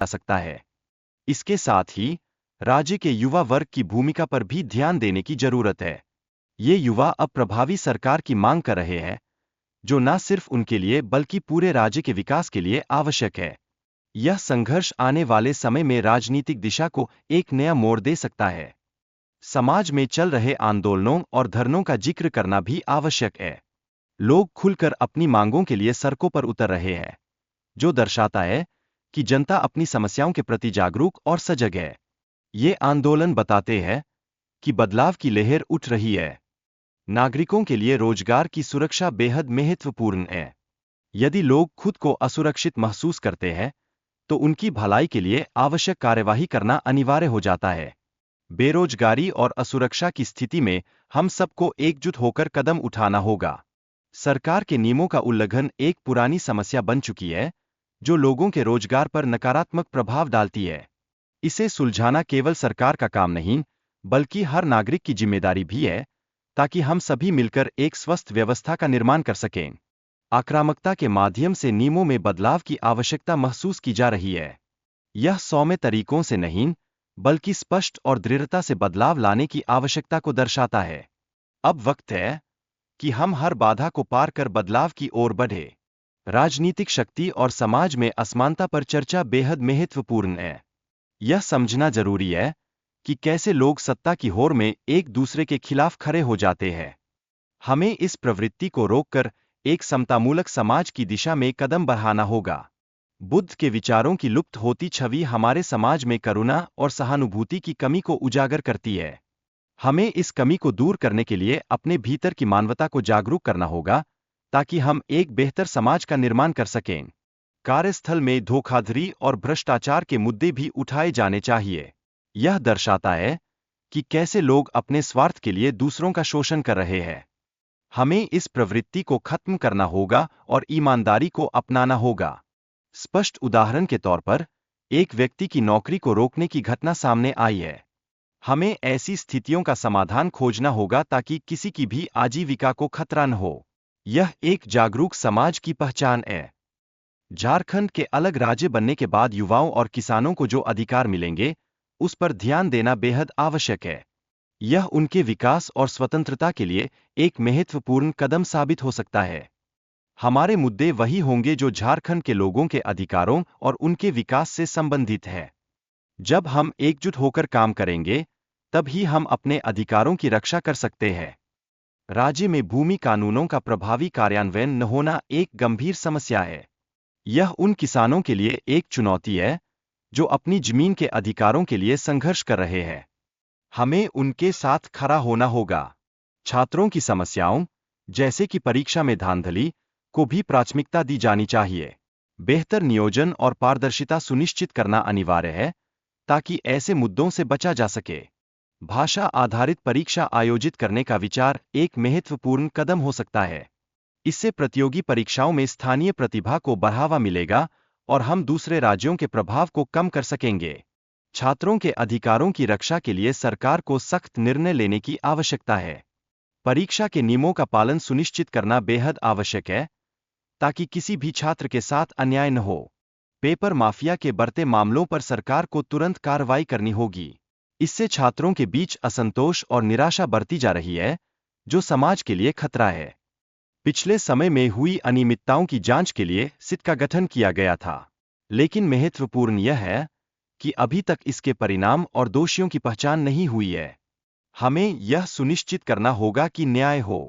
जा सकता है। इसके साथ ही राज्य के युवा वर्ग की भूमिका पर भी ध्यान देने की जरूरत है। ये युवा अब प्रभावी सरकार की मांग कर रहे हैं, जो न सिर्फ उनके लिए बल्कि पूरे राज्य के विकास के लिए आवश्यक है। यह संघर्ष आने वाले समय में राजनीतिक दिशा को एक नया मोड़ दे सकता है। समाज में चल रहे आंदोलनों और धरनों का जिक्र करना भी आवश्यक है। लोग खुलकर अपनी मांगों के लिए सड़कों पर उतर रहे हैं, जो दर्शाता है कि जनता अपनी समस्याओं के प्रति जागरूक और सजग है। ये आंदोलन बताते हैं कि बदलाव की लहर उठ रही है। नागरिकों के लिए रोजगार की सुरक्षा बेहद महत्वपूर्ण है। यदि लोग खुद को असुरक्षित महसूस करते हैं, तो उनकी भलाई के लिए आवश्यक कार्यवाही करना अनिवार्य हो जाता है। बेरोजगारी और असुरक्षा की स्थिति में हम सबको एकजुट होकर कदम उठाना होगा। सरकार के नियमों का उल्लंघन एक पुरानी समस्या बन चुकी है, जो लोगों के रोजगार पर नकारात्मक प्रभाव डालती है। इसे सुलझाना केवल सरकार का काम नहीं, बल्कि हर नागरिक की जिम्मेदारी भी है, ताकि हम सभी मिलकर एक स्वस्थ व्यवस्था का निर्माण कर सकें। आक्रामकता के माध्यम से नियमों में बदलाव की आवश्यकता महसूस की जा रही है। यह सौम्य तरीकों से नहीं, बल्कि स्पष्ट और दृढ़ता से बदलाव लाने की आवश्यकता को दर्शाता है। अब वक्त है कि हम हर बाधा को पार कर बदलाव की ओर बढ़े। राजनीतिक शक्ति और समाज में असमानता पर चर्चा बेहद महत्वपूर्ण है। यह समझना जरूरी है कि कैसे लोग सत्ता की होड़ में एक दूसरे के खिलाफ खड़े हो जाते हैं। हमें इस प्रवृत्ति को रोककर एक समतामूलक समाज की दिशा में कदम बढ़ाना होगा। बुद्ध के विचारों की लुप्त होती छवि हमारे समाज में करुणा और सहानुभूति की कमी को उजागर करती है। हमें इस कमी को दूर करने के लिए अपने भीतर की मानवता को जागरूक करना होगा, ताकि हम एक बेहतर समाज का निर्माण कर सकें। कार्यस्थल में धोखाधड़ी और भ्रष्टाचार के मुद्दे भी उठाए जाने चाहिए। यह दर्शाता है कि कैसे लोग अपने स्वार्थ के लिए दूसरों का शोषण कर रहे हैं। हमें इस प्रवृत्ति को खत्म करना होगा और ईमानदारी को अपनाना होगा। स्पष्ट उदाहरण के तौर पर, एक व्यक्ति की नौकरी को रोकने की घटना सामने आई है। हमें ऐसी स्थितियों का समाधान खोजना होगा ताकि किसी की भी आजीविका को खतरा न हो। यह एक जागरूक समाज की पहचान है। झारखंड के अलग राज्य बनने के बाद युवाओं और किसानों को जो अधिकार मिलेंगे, उस पर ध्यान देना बेहद आवश्यक है। यह उनके विकास और स्वतंत्रता के लिए एक महत्वपूर्ण कदम साबित हो सकता है। हमारे मुद्दे वही होंगे जो झारखंड के लोगों के अधिकारों और उनके विकास से संबंधित है। जब हम एकजुट होकर काम करेंगे, तब ही हम अपने अधिकारों की रक्षा कर सकते हैं। राज्य में भूमि कानूनों का प्रभावी कार्यान्वयन न होना एक गंभीर समस्या है। यह उन किसानों के लिए एक चुनौती है, जो अपनी जमीन के अधिकारों के लिए संघर्ष कर रहे हैं। हमें उनके साथ खड़ा होना होगा। छात्रों की समस्याओं, जैसे कि परीक्षा में धांधली, को भी प्राथमिकता दी जानी चाहिए। बेहतर नियोजन और पारदर्शिता सुनिश्चित करना अनिवार्य है, ताकि ऐसे मुद्दों से बचा जा सके। भाषा आधारित परीक्षा आयोजित करने का विचार एक महत्वपूर्ण कदम हो सकता है। इससे प्रतियोगी परीक्षाओं में स्थानीय प्रतिभा को बढ़ावा मिलेगा और हम दूसरे राज्यों के प्रभाव को कम कर सकेंगे। छात्रों के अधिकारों की रक्षा के लिए सरकार को सख्त निर्णय लेने की आवश्यकता है। परीक्षा के नियमों का पालन सुनिश्चित करना बेहद आवश्यक है, ताकि किसी भी छात्र के साथ अन्याय न हो। पेपर माफिया के बढ़ते मामलों पर सरकार को तुरंत कार्रवाई करनी होगी। इससे छात्रों के बीच असंतोष और निराशा बढ़ती जा रही है, जो समाज के लिए खतरा है। पिछले समय में हुई अनियमितताओं की जांच के लिए सिट का गठन किया गया था, लेकिन महत्वपूर्ण यह है कि अभी तक इसके परिणाम और दोषियों की पहचान नहीं हुई है। हमें यह सुनिश्चित करना होगा कि न्याय हो।